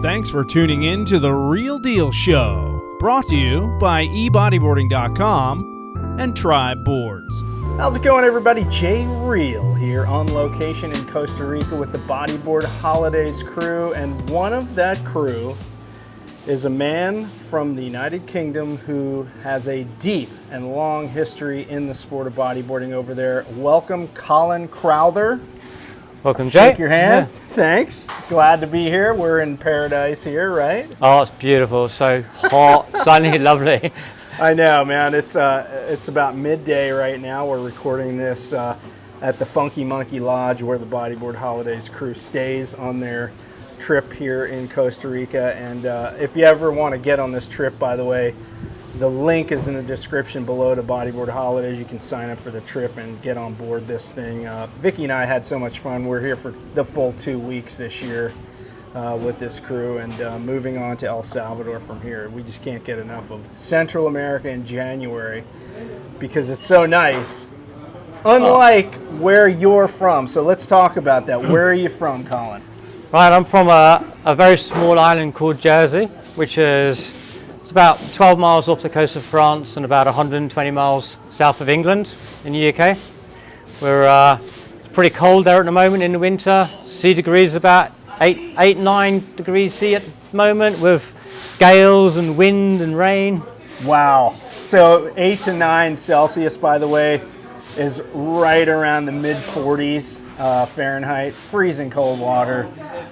Thanks for tuning in to The Real Deal Show, brought to you by eBodyboarding.com and Tribe Boards. How's it going, everybody? Jay Reale here on location in Costa Rica with the Bodyboard Holidays crew, and one of that crew is a man from the United Kingdom who has a deep and long history in the sport of bodyboarding over there. Welcome, Colin Crowther. Welcome, Jay. Shake your hand. Yeah. Thanks. Glad to be here. We're in paradise here, right? Oh, it's beautiful. So hot, sunny, lovely. I know, man. It's about midday right now. We're recording this at the Funky Monkey Lodge, where the Bodyboard Holidays crew stays on their trip here in Costa Rica. And if you ever want to get on this trip, by the way, the link is in the description below to Bodyboard Holidays. You can sign up for the trip and get on board this thing. Vicky and I had so much fun. We're here for the full 2 weeks this year with this crew, and moving on to El Salvador from here. We just can't get enough of Central America in January because it's so nice, unlike where you're from. So let's talk about that. Where are you from, Colin? Right, I'm from a very small island called Jersey, which is it's about 12 miles off the coast of France and about 120 miles south of England in the UK. We're it's pretty cold there at the moment in the winter. Sea degrees about 9 degrees C at the moment, with gales and wind and rain. Wow. So 8 to 9 Celsius, by the way, is right around the mid 40s Fahrenheit, freezing cold water.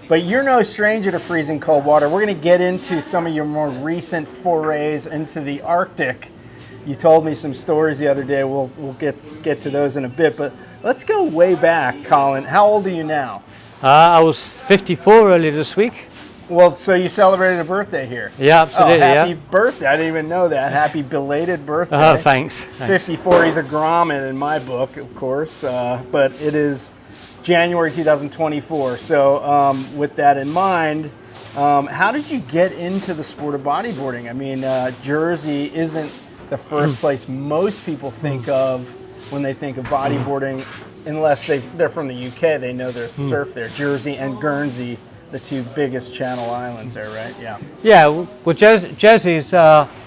But you're no stranger to freezing cold water. We're going to get into some of your more recent forays into the Arctic. You told me some stories the other day. We'll get to those in a bit. But let's go way back, Colin. How old are you now? I was 54 earlier this week. Well, so you celebrated a birthday here. Yeah, absolutely. Oh, happy birthday. I didn't even know that. Happy belated birthday. Oh, thanks. 54, he's a grommet in my book, of course. But it is January 2024. So with that in mind, how did you get into the sport of bodyboarding? I mean, Jersey isn't the first place most people think of when they think of bodyboarding, unless they're from the UK. They know there's surf there. Jersey and Guernsey, the two biggest Channel Islands there, right? Yeah. Yeah, well, Jersey's,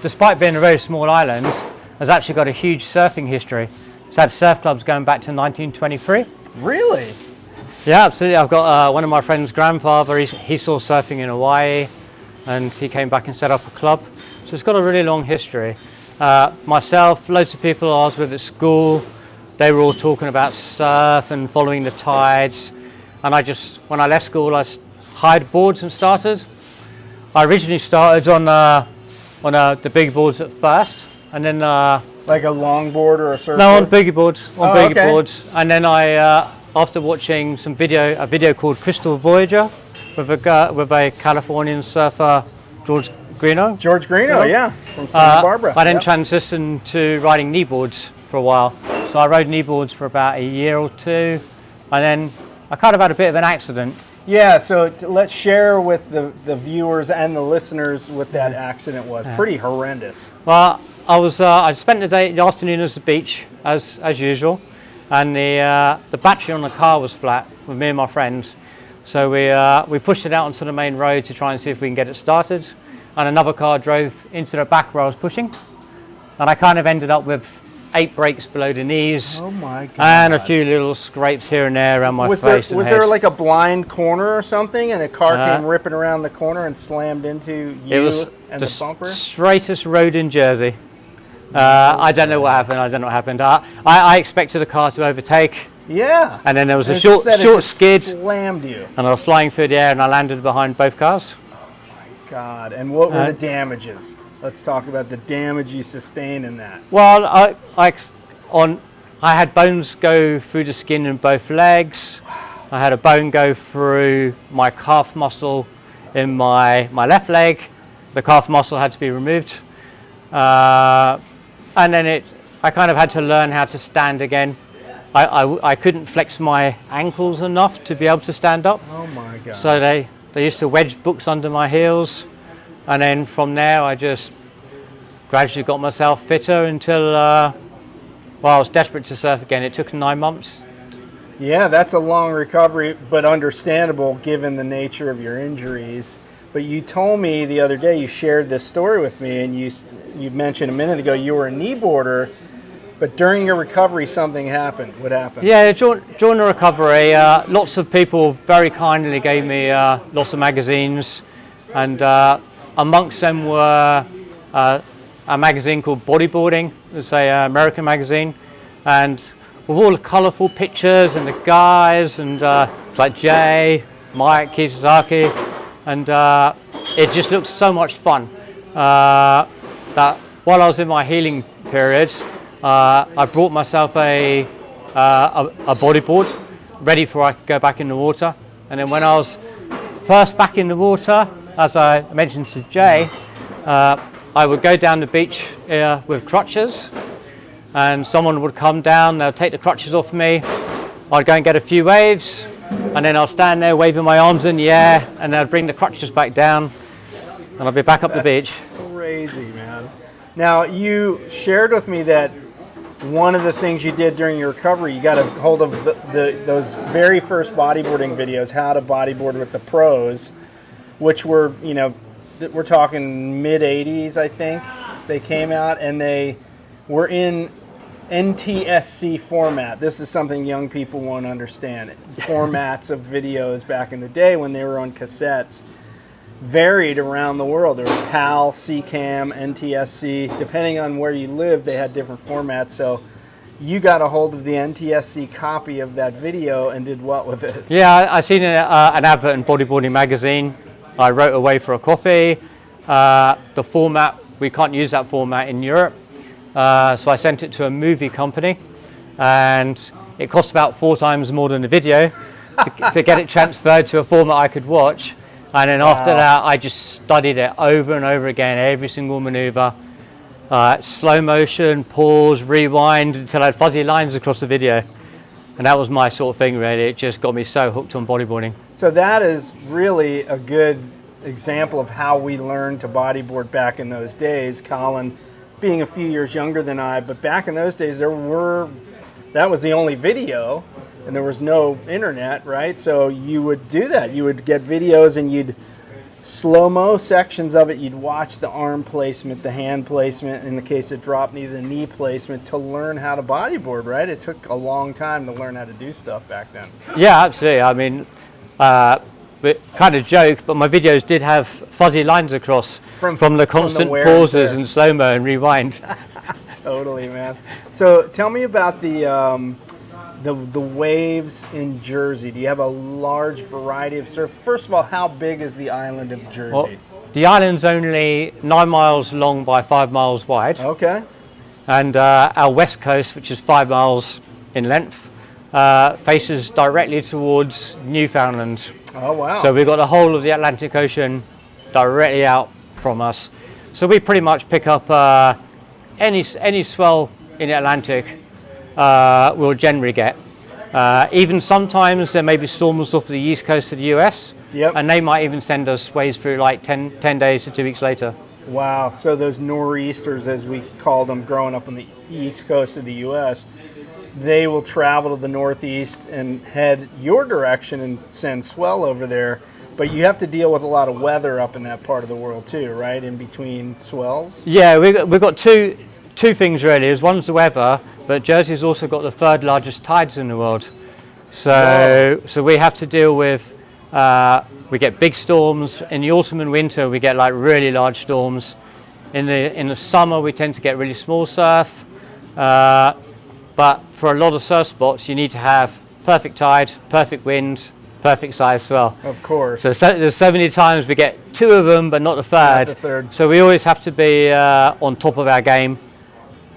despite being a very small island, has actually got a huge surfing history. It's had surf clubs going back to 1923. Really? Yeah, absolutely. I've got one of my friend's grandfather, he saw surfing in Hawaii, and he came back and set up a club. So it's got a really long history. Myself, loads of people I was with at school, they were all talking about surf and following the tides. And when I left school, I hired boards and started. I originally started on the big boards at first, and then like a longboard or a surfboard? No, on boogie boards. Okay. Boards, and then I, after watching a video called Crystal Voyager with a Californian surfer, George Greeno. George Greeno, yeah, from Santa Barbara. I then transitioned to riding kneeboards for a while. So I rode kneeboards for about a year or two, and then I kind of had a bit of an accident. Yeah, so let's share with the viewers and the listeners what that accident was. Pretty horrendous. Well, I spent the afternoon at the beach as usual, and the battery on the car was flat with me and my friends. So we pushed it out onto the main road to try and see if we can get it started, and another car drove into the back where I was pushing, and I kind of ended up with 8 breaks below the knees. Oh my God. And a few little scrapes here and there around my face. Was there like a blind corner or something, and a car came ripping around the corner and slammed into you and the bumper? Straightest road in Jersey. I don't know what happened. I expected a car to overtake. Yeah. And then there was a short skid. Slammed you. And I was flying through the air and I landed behind both cars. Oh my God. And what were the damages? Let's talk about the damage you sustained in that. Well, I had bones go through the skin in both legs. I had a bone go through my calf muscle in my left leg. The calf muscle had to be removed. And then I kind of had to learn how to stand again. I couldn't flex my ankles enough to be able to stand up. Oh my God. So they used to wedge books under my heels. And then from there, I just gradually got myself fitter until, I was desperate to surf again. It took 9 months. Yeah, that's a long recovery, but understandable given the nature of your injuries. But you told me the other day, you shared this story with me, and you mentioned a minute ago you were a knee boarder, but during your recovery something happened. What happened? Yeah, during the recovery, lots of people very kindly gave me lots of magazines, and amongst them were a magazine called Bodyboarding. It's an American magazine, and with all the colourful pictures and the guys, and like Jay, Mike, Kisazaki, and it just looked so much fun that while I was in my healing period, I brought myself a bodyboard ready for I could go back in the water. And then when I was first back in the water, as I mentioned to Jay, I would go down the beach with crutches, and someone would come down, they'll take the crutches off me, I'd go and get a few waves, and then I'll stand there waving my arms in the air, and they'd bring the crutches back down, and I'll be back up the beach. Crazy, man. Now, you shared with me that one of the things you did during your recovery, you got a hold of those very first bodyboarding videos, how to bodyboard with the pros, which were, we're talking mid-'80s, I think, they came out, and they were in NTSC format. This is something young people won't understand. Formats of videos back in the day when they were on cassettes varied around the world. There was PAL, CCAM, NTSC. Depending on where you lived, they had different formats. So you got a hold of the NTSC copy of that video and did what with it? Yeah, I seen an advert in Bodyboarding magazine. I wrote away for a copy. The format, we can't use that format in Europe. So I sent it to a movie company, and it cost about 4 times more than the video to get it transferred to a format I could watch. And then after that, I just studied it over and over again, every single maneuver, slow motion, pause, rewind, until I had fuzzy lines across the video. And that was my sort of thing, really. It just got me so hooked on bodyboarding. So that is really a good example of how we learned to bodyboard back in those days. Colin being a few years younger than I, but back in those days, that was the only video, and there was no internet, right? So you would do that. You would get videos, and you'd slow-mo sections of it. You'd watch the arm placement, the hand placement, in the case of drop knee, the knee placement, to learn how to bodyboard, right? It took a long time to learn how to do stuff back then. Yeah, absolutely. I mean, kind of joke, but my videos did have fuzzy lines across from the constant pauses and slow-mo and rewind. Totally, man. So tell me about the waves in Jersey. Do you have a large variety of surf? First of all, how big is the island of Jersey? Well, the island's only 9 miles long by 5 miles wide. Okay. And our west coast, which is 5 miles in length, faces directly towards Newfoundland. Oh, wow. So we've got the whole of the Atlantic Ocean directly out from us. So we pretty much pick up any swell in the Atlantic we'll generally get. Even sometimes there may be storms off the east coast of the US, and they might even send us waves through like 10 days to 2 weeks later. Wow, so those nor'easters, as we called them growing up on the east coast of the US, they will travel to the northeast and head your direction and send swell over there. But you have to deal with a lot of weather up in that part of the world too, right? In between swells? Yeah, we've got two things really. One's the weather, but Jersey's also got the 3rd largest tides in the world. So we have to deal with, we get big storms. In the autumn and winter, we get like really large storms. In the summer, we tend to get really small surf. But for a lot of surf spots, you need to have perfect tide, perfect wind, perfect size swell. Of course. So there's so many times we get 2 of them, but not the 3rd. Not the 3rd. So we always have to be on top of our game.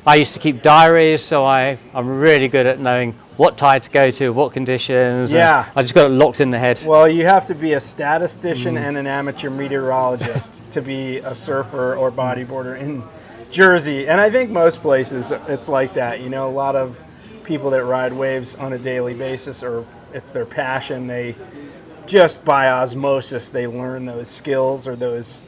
I used to keep diaries, so I'm really good at knowing what tide to go to, what conditions. Yeah. I just got it locked in the head. Well, you have to be a statistician and an amateur meteorologist to be a surfer or bodyboarder in Jersey. And I think most places it's like that. A lot of people that ride waves on a daily basis, or it's their passion, they just by osmosis, they learn those skills or those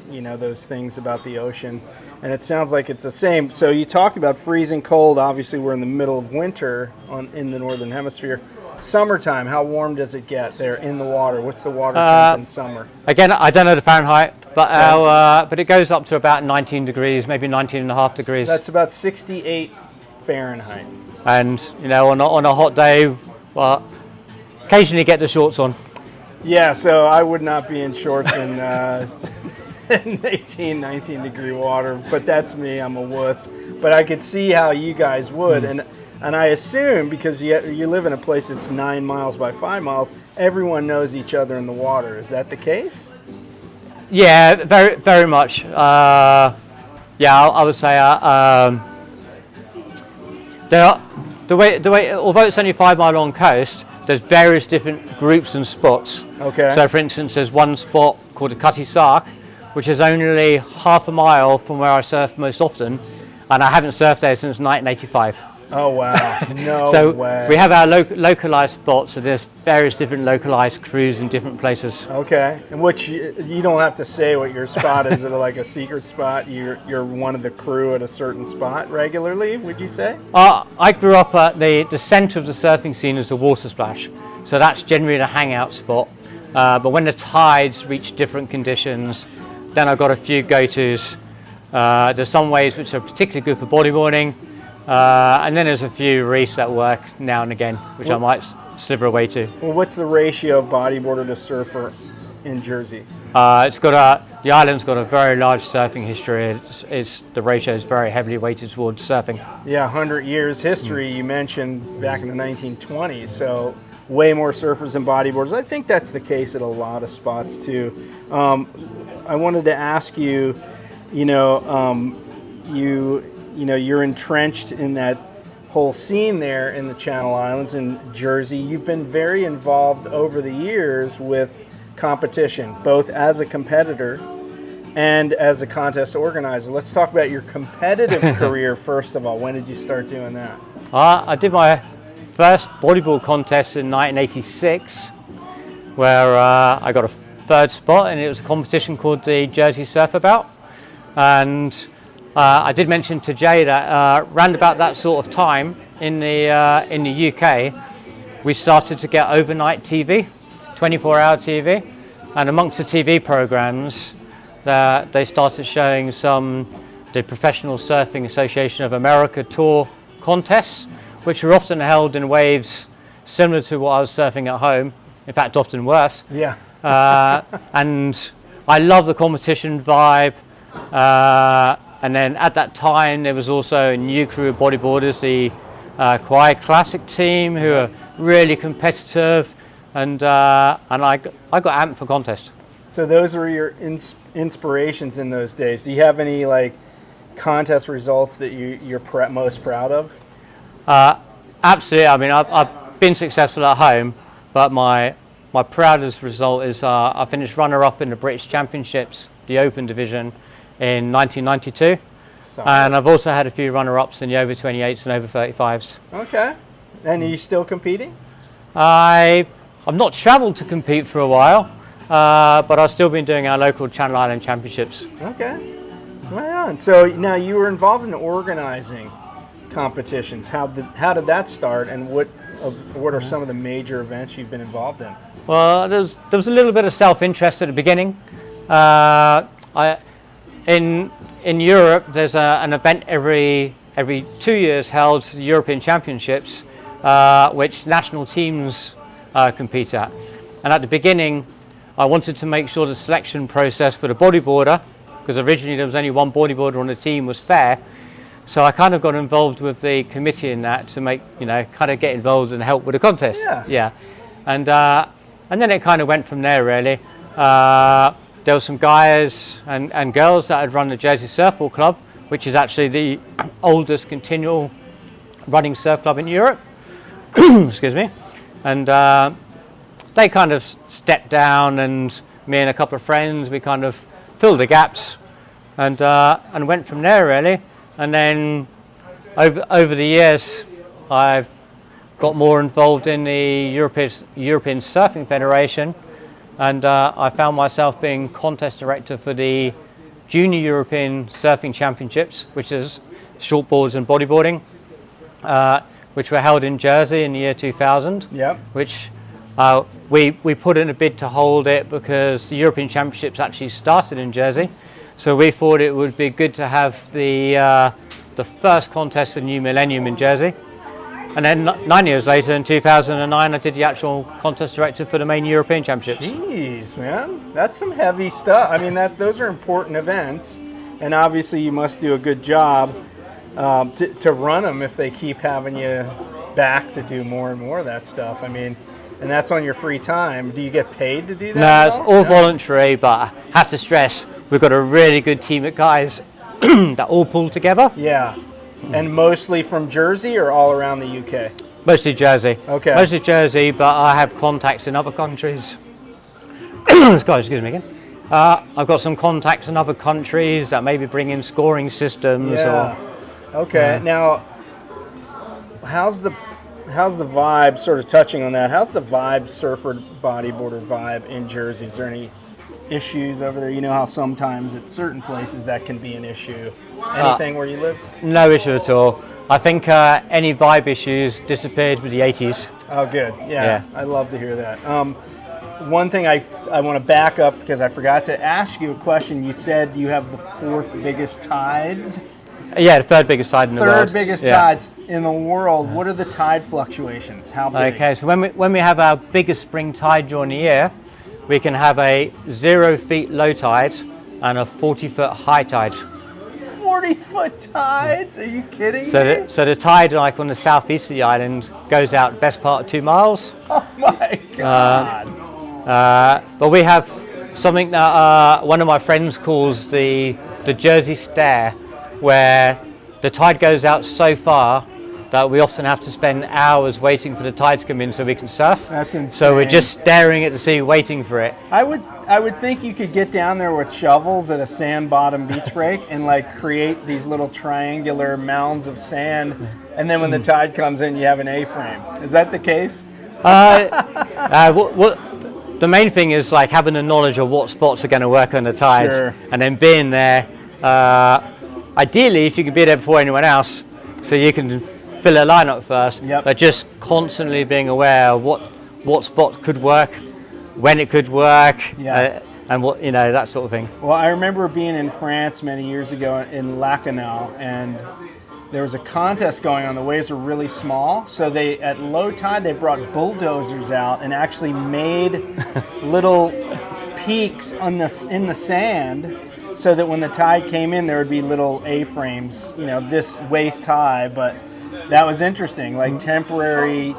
things about the ocean. And it sounds like it's the same. So you talked about freezing cold. Obviously, we're in the middle of winter in the northern hemisphere. Summertime, how warm does it get there in the water? What's the water temp in summer? Again, I don't know the Fahrenheit, but but it goes up to about 19 degrees, maybe 19.5 degrees. That's about 68 Fahrenheit. And on a hot day, well, occasionally get the shorts on. Yeah, so I would not be in shorts in 18, 19 degree water, but that's me, I'm a wuss. But I could see how you guys would, and I assume because you live in a place that's 9 miles by 5 miles, everyone knows each other in the water. Is that the case? Yeah, very, very much. I would say the way, although it's only 5 mile long coast, there's various different groups and spots. Okay. So, for instance, there's one spot called the Cutty Sark, which is only half a mile from where I surf most often, and I haven't surfed there since 1985. Oh wow! No so way. We have our localized spots, so there's various different localized crews in different places. Okay, and which you don't have to say what your spot is. Is it like a secret spot? You're one of the crew at a certain spot regularly, would you say? I grew up at the center of the surfing scene is the water splash, so that's generally the hangout spot. But when the tides reach different conditions, then I've got a few go-tos. There's some waves which are particularly good for bodyboarding. And then there's a few reefs that work now and again, which I might sliver away to. Well, what's the ratio of bodyboarder to surfer in Jersey? The island's got a very large surfing history. The ratio is very heavily weighted towards surfing. Yeah, 100 years history. You mentioned back in the 1920s, so way more surfers than bodyboarders. I think that's the case at a lot of spots too. I wanted to ask you, you're entrenched in that whole scene there in the Channel Islands in Jersey. You've been very involved over the years with competition, both as a competitor and as a contest organizer. Let's talk about your competitive career first of all. When did you start doing that? I did my first bodyboard contest in 1986, where I got a third spot, and it was a competition called the Jersey Surfabout. And I did mention to Jay that round about that sort of time in the UK, we started to get overnight TV, 24-hour TV, and amongst the TV programs, they started showing the Professional Surfing Association of America tour contests, which were often held in waves similar to what I was surfing at home, in fact often worse. Yeah. And I love the competition vibe. And then at that time, there was also a new crew of bodyboarders, the Kauai Classic team, who are really competitive, and I got amped for contest. So those were your inspirations in those days. Do you have any contest results that you're most proud of? Absolutely. I mean, I've been successful at home, but my proudest result is I finished runner-up in the British Championships, the Open division, in 1992. And I've also had a few runner-ups in the over 28s and over 35s. Okay. And are you still competing? I've not travelled to compete for a while, but I've still been doing our local Channel Island Championships. Okay. Right on. So now you were involved in organizing competitions. How did that start, and what are some of the major events you've been involved in? Well, there was a little bit of self-interest at the beginning. In Europe, there's an event every 2 years held, the European Championships, which national teams compete at. And at the beginning, I wanted to make sure the selection process for the bodyboarder, because originally there was only one bodyboarder on the team, was fair. So I kind of got involved with the committee in that to make, kind of get involved and help with the contest. Yeah. And then it kind of went from there, really. There were some guys and girls that had run the Jersey Surfboard Club, which is actually the oldest continual running surf club in Europe. Excuse me. And they kind of stepped down, and me and a couple of friends, we kind of filled the gaps and went from there, really. And then over the years, I've got more involved in the European Surfing Federation, and I found myself being contest director for the Junior European Surfing Championships, which is shortboards and bodyboarding, which were held in Jersey in the year 2000. Yep. Which we put in a bid to hold it because the European Championships actually started in Jersey. So we thought it would be good to have the first contest of the new millennium in Jersey. And then 9 years later, in 2009, I did the actual contest director for the main European Championships. Jeez, man, that's some heavy stuff. I mean, those are important events, and obviously you must do a good job to run them if they keep having you back to do more and more of that stuff. I mean, and that's on your free time. Do you get paid to do that? No, it's all voluntary, but I have to stress, we've got a really good team of guys that all pull together. Yeah. And mostly from Jersey or all around the UK? Mostly Jersey. Okay. Mostly Jersey, but I have contacts in other countries. Excuse me again. I've got some contacts in other countries that maybe bring in scoring systems. Yeah. Okay. Now, how's the vibe? Sort of touching on that. How's the vibe, surfer bodyboarder vibe in Jersey? Is there any issues over there? You know how sometimes at certain places that can be an issue. Anything where you live? No issue at all. I think any vibe issues disappeared with the 80s. Oh, good. Yeah. I love to hear that. One thing I want to back up because I forgot to ask you a question. You said you have the 4th biggest tides. Yeah, the 3rd biggest tide in the world. 3rd biggest tides in the world. What are the tide fluctuations? How big? Okay, so when we have our biggest spring tide during the year, we can have a 0 feet low tide and a 40-foot high tide. 40-foot tides? Are you kidding me? So the tide, like on the southeast of the island, goes out best part of 2 miles. Oh my God! But we have something that one of my friends calls the Jersey Stare, where the tide goes out so far that we often have to spend hours waiting for the tide to come in so we can surf. That's insane. So we're just staring at the sea, waiting for it. I would think you could get down there with shovels at a sand bottom beach break and like create these little triangular mounds of sand, and then when the tide comes in, you have an A-frame. Is that the case? The main thing is like having the knowledge of what spots are going to work on the tides, Sure. and then being there. Ideally, if you can be there before anyone else, so you can fill a line up first. Yep. But just constantly being aware of what spot could work, when it could work, and what that sort of thing. Well, I remember being in France many years ago in Lacanau, and there was a contest going on. The waves were really small, so at low tide they brought bulldozers out and actually made little peaks in the sand, so that when the tide came in, there would be little A-frames, this waist high. But that was interesting, like temporary,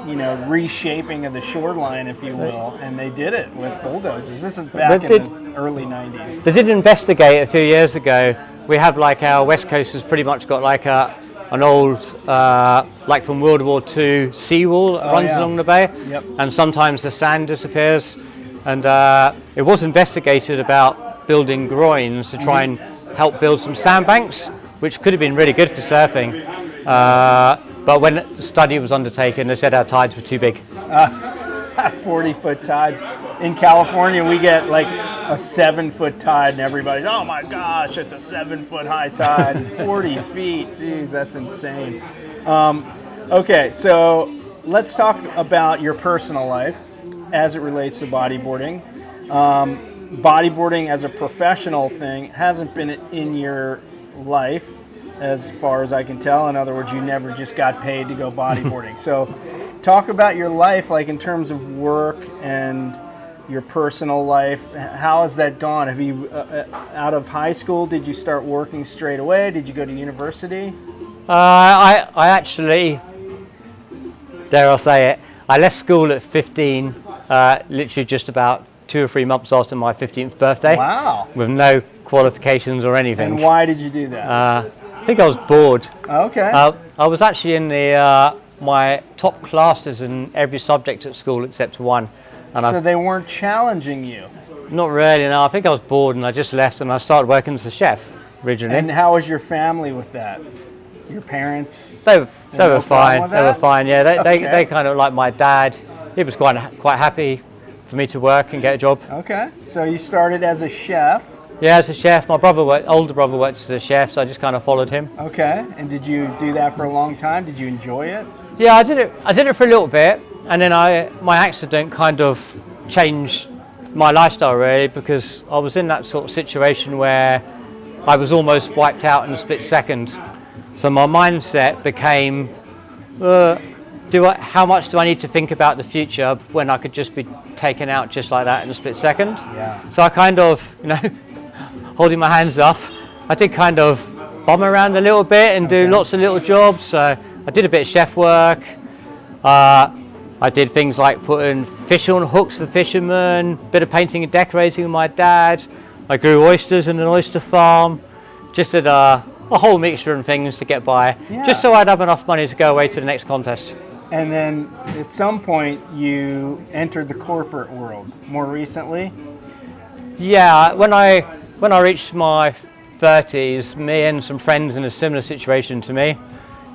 reshaping of the shoreline, if you will, and they did it with bulldozers. This is back in the early 90s. They did investigate a few years ago. We have like our West Coast has pretty much got like an old, like from World War II, seawall that runs along the bay. Yep. And sometimes the sand disappears. And it was investigated about building groins to try and help build some sandbanks, which could have been really good for surfing. But when the study was undertaken, they said our tides were too big. 40-foot tides. In California, we get like a 7-foot tide, and everybody's, oh my gosh, it's a 7-foot high tide, 40 feet. Jeez, that's insane. Okay, so let's talk about your personal life as it relates to bodyboarding. Bodyboarding as a professional thing hasn't been in your life as far as I can tell. In other words, you never just got paid to go bodyboarding. So talk about your life, like in terms of work and your personal life. How has that gone? Have you, out of high school, did you start working straight away? Did you go to university? I actually, dare I say it, I left school at 15, literally just about 2 or 3 months after my 15th birthday. Wow. With no qualifications or anything. And why did you do that? I think I was bored. Okay. I was actually in my top classes in every subject at school except one. And so they weren't challenging you? Not really, no. I think I was bored and I just left and I started working as a chef originally. And how was your family with that? Your parents? They were fine. They were fine, yeah. They kind of, like my dad, he was quite happy for me to work and get a job. Okay. So you started as a chef? Yeah, as a chef. My older brother worked as a chef, so I just kind of followed him. Okay. And did you do that for a long time? Did you enjoy it? Yeah, I did it for a little bit, and then my accident kind of changed my lifestyle really, because I was in that sort of situation where I was almost wiped out in a split second. So my mindset became, how much do I need to think about the future when I could just be taken out just like that in a split second? Yeah. So I kind of, holding my hands up, I did kind of bum around a little bit and do lots of little jobs. So I did a bit of chef work. I did things like putting fish on hooks for fishermen, bit of painting and decorating with my dad. I grew oysters in an oyster farm. Just did a whole mixture of things to get by, just so I'd have enough money to go away to the next contest. And then at some point you entered the corporate world more recently. Yeah, when I reached my 30s, me and some friends in a similar situation to me,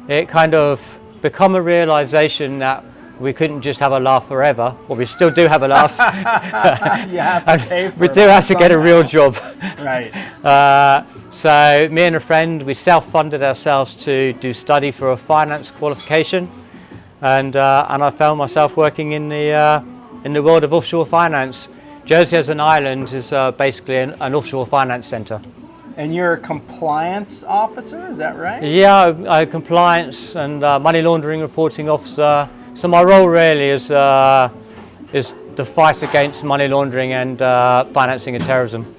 it kind of become a realization that we couldn't just have a laugh forever. Well, we still do have a laugh. You have to pay for we do have to get a real job. Right. So me and a friend, we self-funded ourselves to do study for a finance qualification, and I found myself working in the world of offshore finance. Jersey as an island is basically an offshore finance centre. And you're a compliance officer, is that right? Yeah, I'm compliance and money laundering reporting officer. So my role really is the fight against money laundering and financing of terrorism.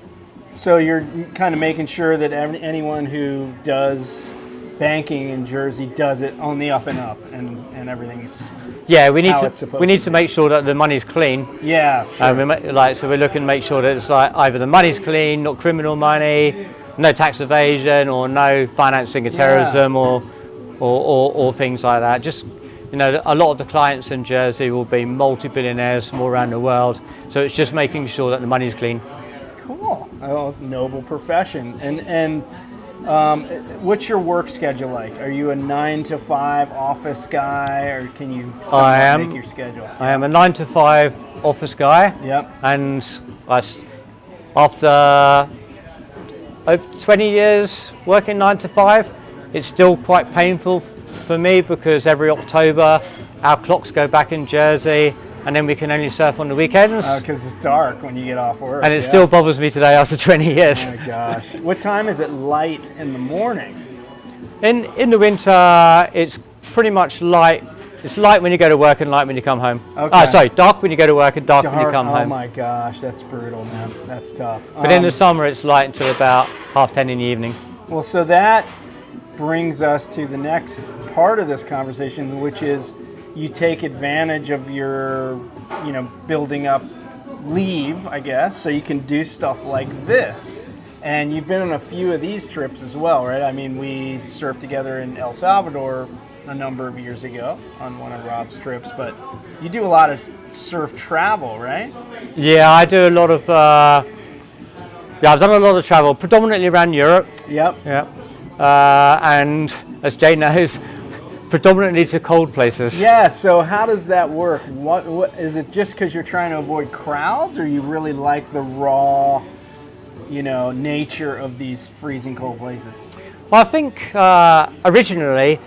So you're kind of making sure that anyone who does banking in Jersey does it on the up and up, and everything's we need to make sure that the money's clean. Yeah, sure. So we're looking to make sure that it's like either the money's clean, not criminal money, no tax evasion, or no financing of terrorism, or things like that. Just a lot of the clients in Jersey will be multi-billionaires from all around the world, so it's just making sure that the money's clean. Cool. Oh, noble profession. And what's your work schedule like? Are you a 9 to 5 office guy, or can you make your schedule? I am a 9 to 5 office guy. Yep. And after over 20 years working 9 to 5, it's still quite painful for me, because every October our clocks go back in Jersey, and then we can only surf on the weekends. Because it's dark when you get off work. And it still bothers me today after 20 years. Oh my gosh. What time is it light in the morning? In the winter, it's pretty much light. It's light when you go to work and light when you come home. Okay. Dark when you go to work and dark when you come home. Oh my gosh, that's brutal, man. That's tough. But in the summer, it's light until about 10:30 in the evening. Well, so that brings us to the next part of this conversation, which is you take advantage of your, building up leave, I guess, so you can do stuff like this. And you've been on a few of these trips as well, right? I mean, we surfed together in El Salvador a number of years ago on one of Rob's trips, but you do a lot of surf travel, right? Yeah, I do a lot of, I've done a lot of travel, predominantly around Europe. Yep. Yeah. And as Jay knows, predominantly to cold places. Yeah, so how does that work? What is it, just because you're trying to avoid crowds, or you really like the raw, nature of these freezing cold places? Well, I think originally,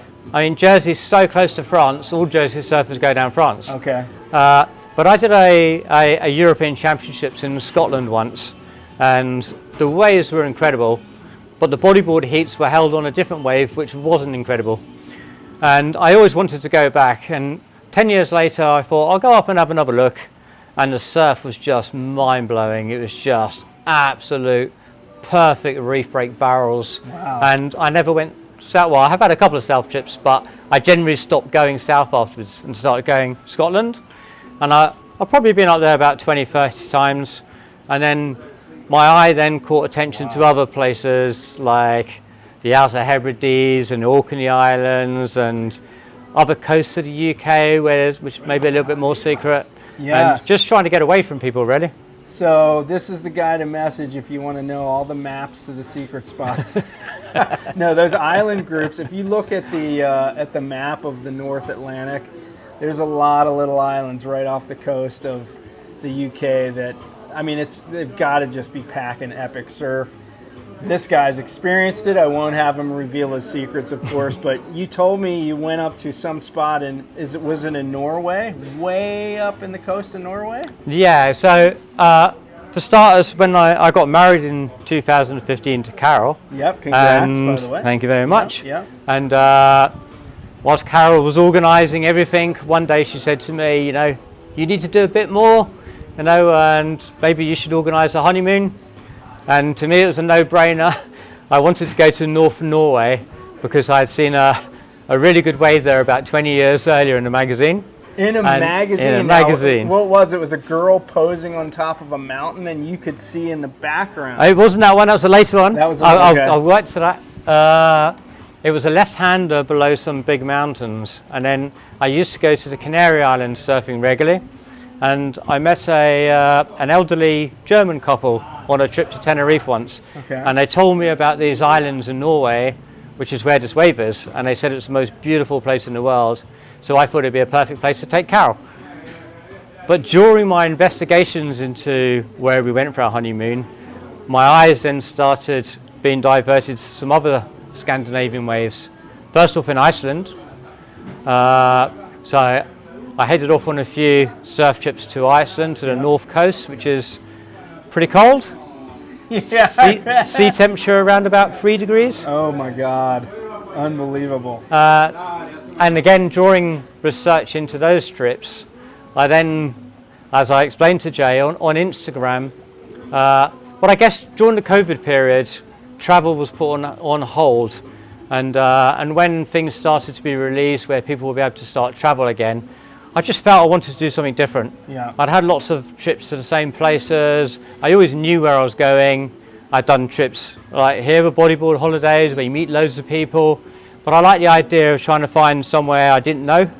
Jersey's so close to France, all Jersey surfers go down France. Okay. But I did a European Championships in Scotland once, and the waves were incredible, but the bodyboard heats were held on a different wave, which wasn't incredible. And I always wanted to go back, and 10 years later I thought I'll go up and have another look, and the surf was just mind-blowing. It was just absolute perfect reef break barrels. Wow. And I never went south. Well, I have had a couple of south trips, but I generally stopped going south afterwards and started going Scotland, and I've probably been up there about 20-30 times, and then my eye then caught attention to other places like the Outer Hebrides and the Orkney Islands and other coasts of the UK, which may be a little bit more secret. Yes. And just trying to get away from people, really. So this is the guy to message if you want to know all the maps to the secret spots. No, those island groups, if you look at the map of the North Atlantic, there's a lot of little islands right off the coast of the UK that, they've got to just be packing epic surf. this guy's experienced it. I won't have him reveal his secrets, of course, but you told me you went up to some spot was it in Norway? Way up in the coast of Norway? Yeah, so for starters, when I got married in 2015 to Carol. Yep, congrats, by the way. Thank you very much. Yep. And whilst Carol was organising everything, one day she said to me, you know, you need to do a bit more, you know, and maybe you should organise a honeymoon. And to me, it was a no-brainer. I wanted to go to North Norway because I had seen a really good wave there about 20 years earlier in a magazine. In a magazine? In a magazine. Now, what was it? It was a girl posing on top of a mountain and you could see in the background. It wasn't that one, that was a later one. That was I'll work to that. It was a left-hander below some big mountains. And then I used to go to the Canary Islands surfing regularly. And I met an elderly German couple on a trip to Tenerife once. Okay. And they told me about these islands in Norway, which is where this wave is. And they said it's the most beautiful place in the world. So I thought it'd be a perfect place to take Carol. But during my investigations into where we went for our honeymoon, my eyes then started being diverted to some other Scandinavian waves. First off in Iceland. So I headed off on a few surf trips to Iceland, to the north coast, which is pretty cold. Yeah. Sea temperature around about 3 degrees. Oh my God, unbelievable. And again, during research into those trips, I then, as I explained to Jay on Instagram, but I guess during the COVID period, travel was put on hold. And when things started to be released, where people will be able to start travel again, I just felt I wanted to do something different. Yeah. I'd had lots of trips to the same places. I always knew where I was going. I'd done trips like here with bodyboard holidays where you meet loads of people. But I like the idea of trying to find somewhere I didn't know.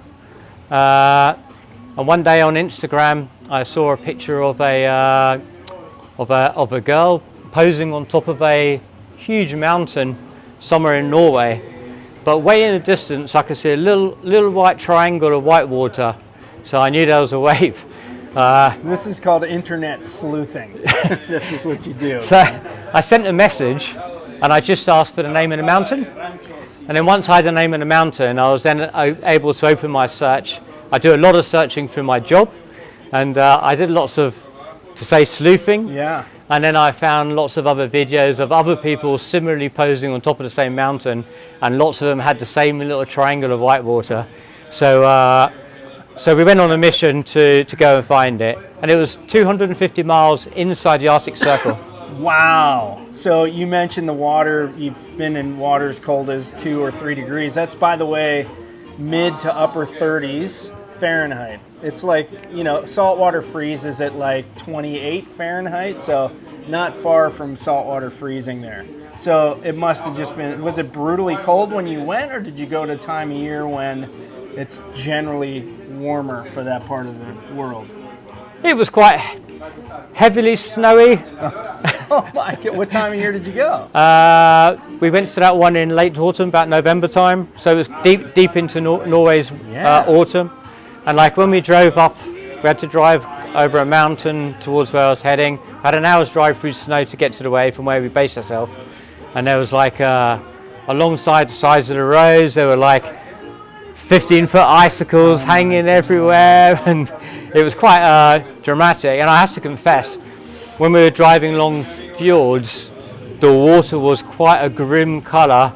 And one day on Instagram, I saw a picture of a girl posing on top of a huge mountain somewhere in Norway. But way in the distance, I could see a little white triangle of white water. So I knew there was a wave. This is called internet sleuthing. This is what you do. So I sent a message and I just asked for the name of the mountain. And then once I had the name of the mountain, I was then able to open my search. I do a lot of searching through my job. And I did lots of, to say, sleuthing. Yeah. And then I found lots of other videos of other people similarly posing on top of the same mountain, and lots of them had the same little triangle of white water. So we went on a mission to go and find it, and it was 250 miles inside the Arctic Circle. Wow. So you mentioned the water. You've been in water as cold as 2 or 3 degrees. That's, by the way, mid to upper 30s Fahrenheit. It's like, you know, saltwater freezes at like 28 Fahrenheit, so not far from saltwater freezing there. So it must have just been, was it brutally cold when you went, or did you go to a time of year when it's generally warmer for that part of the world? It was quite heavily snowy. Oh my God, what time of year did you go? We went to that one in late autumn, about November time, so it was deep into Norway's autumn. And like when we drove up, we had to drive over a mountain towards where I was heading. I had an hour's drive through snow to get to the wave from where we based ourselves. And there was like, alongside the sides of the roads, there were like 15-foot icicles hanging everywhere. And it was quite dramatic. And I have to confess, when we were driving along fjords, the water was quite a grim colour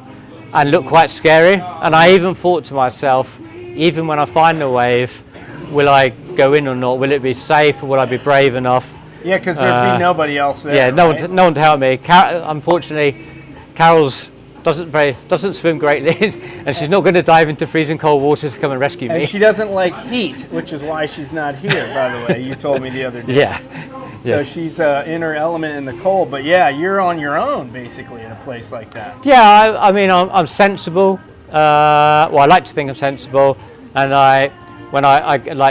and looked quite scary. And I even thought to myself, even when I find the wave, will I go in or not? Will it be safe, or will I be brave enough? Yeah, because there'd be nobody else there. Yeah, no one to help me. Unfortunately, Carol's doesn't swim greatly, and she's not going to dive into freezing cold water to come and rescue me. And she doesn't like heat, which is why she's not here, by the way. You told me the other day. Yeah. So she's in her element in the cold, but yeah, you're on your own basically in a place like that. Yeah, I mean, I'm sensible. Well, I like to think I'm sensible, and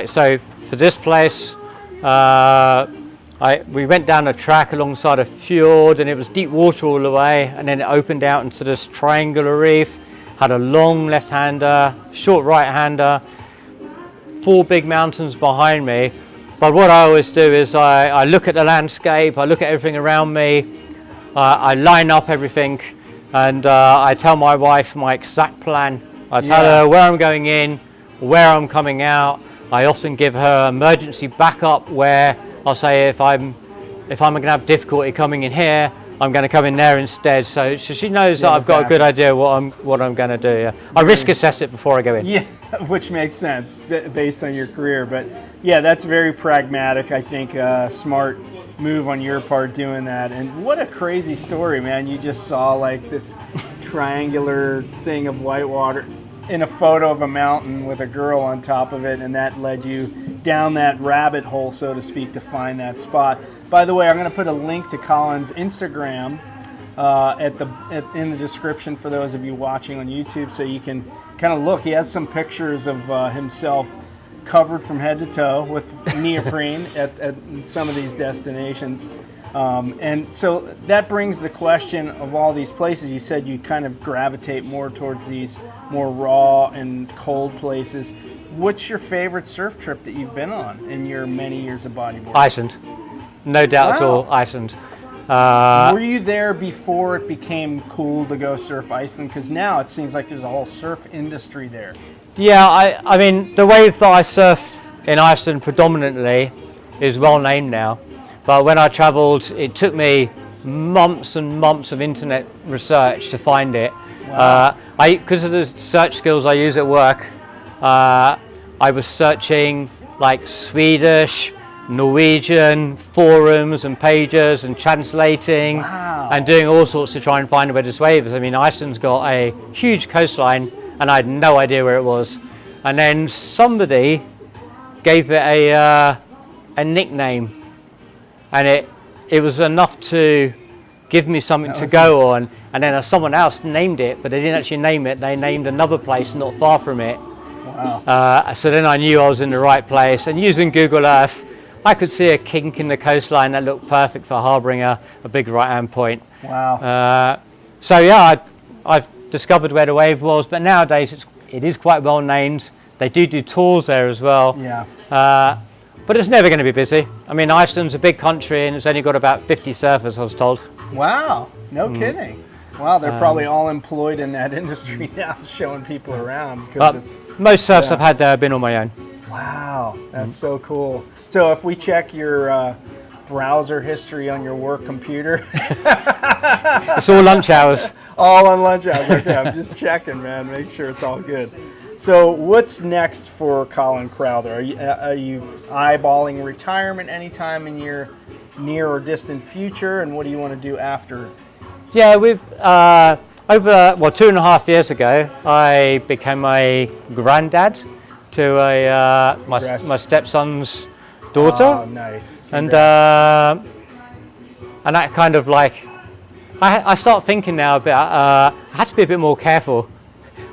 so for this place, we went down a track alongside a fjord, and it was deep water all the way, and then it opened out into this triangular reef. Had a long left-hander, short right-hander, 4 big mountains behind me. But what I always do is I look at the landscape, I look at everything around me, I line up everything, and I tell my wife my exact plan. I tell her where I'm going in, where I'm coming out. I often give her emergency backup where I'll say if I'm going to have difficulty coming in here, I'm going to come in there instead. So she knows that I've got a good idea what I'm going to do. Yeah. I risk assess it before I go in. Yeah, which makes sense based on your career. But yeah, that's very pragmatic. I think smart move on your part doing that. And what a crazy story, man. You just saw like this triangular thing of whitewater in a photo of a mountain with a girl on top of it, and that led you down that rabbit hole, so to speak, to find that spot. By the way, I'm going to put a link to Colin's Instagram in the description for those of you watching on YouTube, so you can kind of look. He has some pictures of himself covered from head to toe with neoprene at some of these destinations. And so that brings the question of all these places. You said you kind of gravitate more towards these more raw and cold places. What's your favorite surf trip that you've been on in your many years of bodyboarding? Iceland. No doubt at all, Iceland. Were you there before it became cool to go surf Iceland? Because now it seems like there's a whole surf industry there. Yeah, I mean, the wave that I surf in Iceland predominantly is well named now. But when I travelled, it took me months and months of internet research to find it. Wow. Because of the search skills I use at work, I was searching like Swedish, Norwegian forums and pages and translating and doing all sorts to try and find where this wave is. I mean, Iceland's got a huge coastline and I had no idea where it was. And then somebody gave it a nickname. And it was enough to give me something to go on. And then someone else named it, but they didn't actually name it. They named another place not far from it. Wow. So then I knew I was in the right place. And using Google Earth, I could see a kink in the coastline that looked perfect for harbouring a big right-hand point. Wow. So yeah, I've discovered where the wave was. But nowadays it is quite well named. They do tours there as well. Yeah. But it's never going to be busy. I mean, Iceland's a big country and it's only got about 50 surfers, I was told. Wow, no kidding. Wow, they're probably all employed in that industry now, showing people around. Because most surfs I've had there have been on my own. Wow, that's so cool. So if we check your browser history on your work computer. It's all lunch hours. All on lunch hours. Okay, I'm just checking, man. Make sure it's all good. So what's next for Colin Crowther? Are you eyeballing retirement anytime in your near or distant future? And what do you want to do after? Yeah, we've over 2.5 years ago, I became a granddad to my stepson's daughter. Oh, nice. And that kind of like, I start thinking now about I had to be a bit more careful.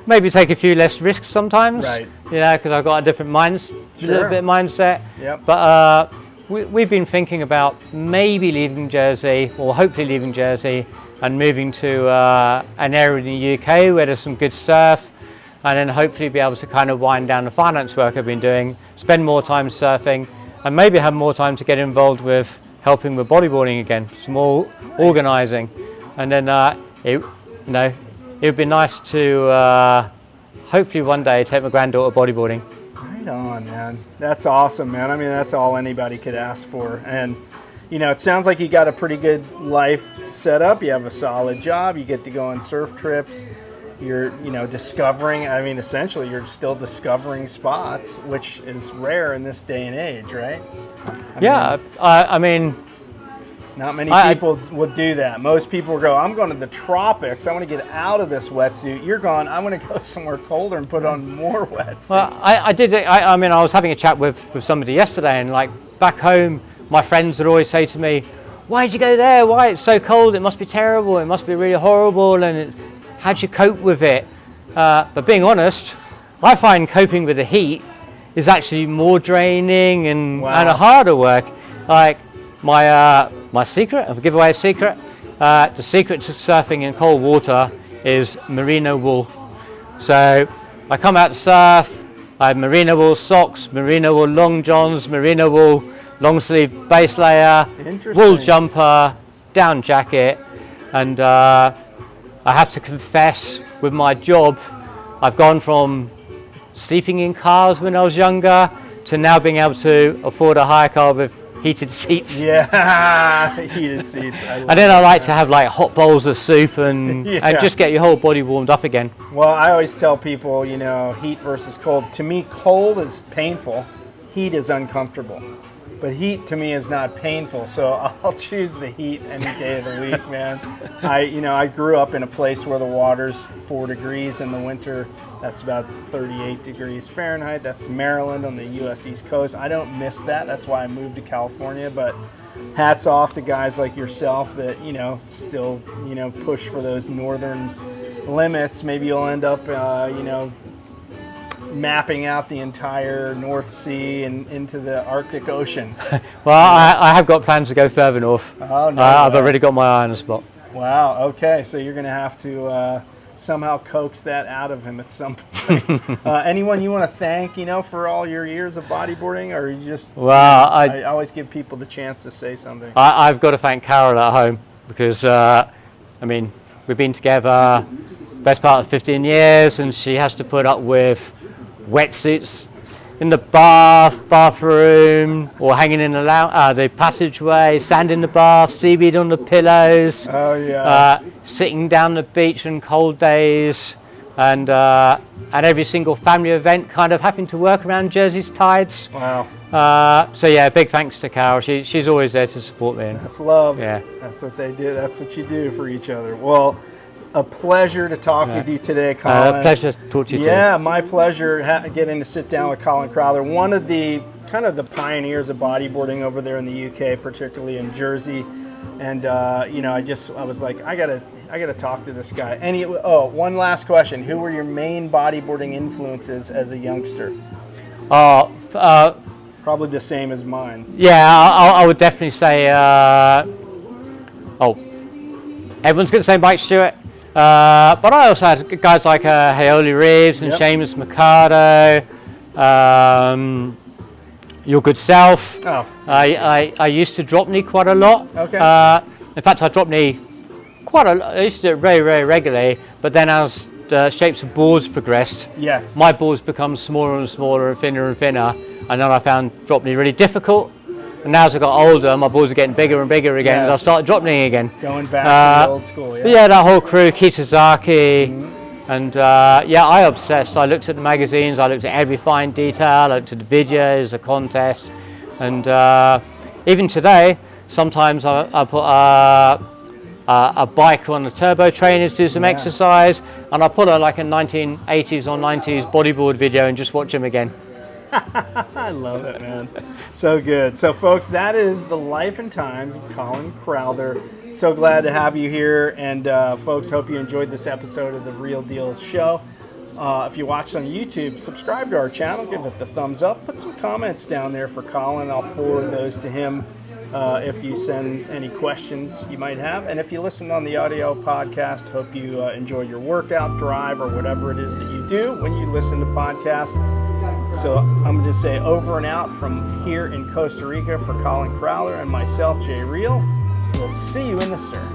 Maybe take a few less risks sometimes. Right. You know, because I've got a different mindset. Yep. But we've been thinking about maybe leaving Jersey, or hopefully leaving Jersey, and moving to an area in the UK where there's some good surf, and then hopefully be able to kind of wind down the finance work I've been doing, spend more time surfing, and maybe have more time to get involved with helping with bodyboarding again, some more organising, and then it would be nice to hopefully one day take my granddaughter bodyboarding. Right on, man. That's awesome, man. I mean, that's all anybody could ask for. And you know, it sounds like you got a pretty good life set up. You have a solid job. You get to go on surf trips. You're, discovering, I mean, essentially you're still discovering spots, which is rare in this day and age, right? I mean, not many people would do that. Most people will go, I'm going to the tropics. I want to get out of this wetsuit. You're gone, I want to go somewhere colder and put on more wetsuits. Well, I did. I mean, I was having a chat with somebody yesterday, and like back home, my friends would always say to me, why'd you go there? Why? It's so cold. It must be terrible. It must be really horrible. And how'd you cope with it? But being honest, I find coping with the heat is actually more draining and a harder work. Like my secret, I'll give away a secret. The secret to surfing in cold water is merino wool. So I come out to surf, I have merino wool socks, merino wool long johns, merino wool long sleeve base layer, wool jumper, down jacket, And I have to confess, with my job, I've gone from sleeping in cars when I was younger to now being able to afford a hire car with heated seats. Yeah, heated seats. And then I like to have like hot bowls of soup and just get your whole body warmed up again. Well, I always tell people, you know, heat versus cold. To me, cold is painful. Heat is uncomfortable. But heat to me is not painful, so I'll choose the heat any day of the week, man. I grew up in a place where the water's 4 degrees in the winter. That's about 38 degrees Fahrenheit. That's Maryland on the U.S. East Coast. I don't miss that. That's why I moved to California. But hats off to guys like yourself that, you know, still, you know, push for those northern limits. Maybe you'll end up, you know, mapping out the entire North Sea and into the Arctic Ocean. Well, I have got plans to go further north. Oh, no. I've already got my eye on a spot. Wow, okay, so you're going to have to somehow coax that out of him at some point. Anyone you want to thank, you know, for all your years of bodyboarding, or you just... Well, I always give people the chance to say something. I've got to thank Carol at home because, I mean, we've been together best part of 15 years and she has to put up with wetsuits in the bathroom, or hanging in the passageway, sand in the bath, seaweed on the pillows. Oh yeah. Sitting down the beach on cold days, and at every single family event, kind of having to work around Jersey's tides. Wow. So yeah, big thanks to Carol. She's always there to support me. That's love. Yeah. That's what they do. That's what you do for each other. Well, a pleasure to talk with you today, Colin. Pleasure to talk to you too. Yeah, my pleasure getting to sit down with Colin Crowther, one of the kind of the pioneers of bodyboarding over there in the UK, particularly in Jersey. And you know, I was like, I gotta talk to this guy. One last question: who were your main bodyboarding influences as a youngster? Probably the same as mine. Yeah, I would definitely say. Everyone's going to say Mike Stewart. But I also had guys like Reale Reeves and Seamus Mercado, your good self. Oh. I used to drop knee quite a lot. Okay. In fact, I dropped knee quite a lot. I used to do it very, very regularly. But then as the shapes of boards progressed, yes, my boards become smaller and smaller and thinner, and then I found drop knee really difficult. And now as I got older, my boards are getting bigger and bigger again, and I started drop kneeing again. Going back to the old school, yeah. But yeah, that whole crew, Kitazaki, and yeah, I obsessed. I looked at the magazines, I looked at every fine detail, I looked at the videos, the contests, and even today, sometimes I put a bike on the turbo trainer to do some exercise, and I put like a 1980s or 90s bodyboard video and just watch them again. I love it, man. So good. So, folks, that is the life and times of Colin Crowther. So glad to have you here. And, folks, hope you enjoyed this episode of The Real Deal Show. If you watched on YouTube, subscribe to our channel. Give it the thumbs up. Put some comments down there for Colin. I'll forward those to him if you send any questions you might have. And if you listen on the audio podcast, hope you enjoy your workout, drive, or whatever it is that you do when you listen to podcasts. So I'm going to say over and out from here in Costa Rica for Colin Crowther and myself, Jay Reale. We'll see you in the surf.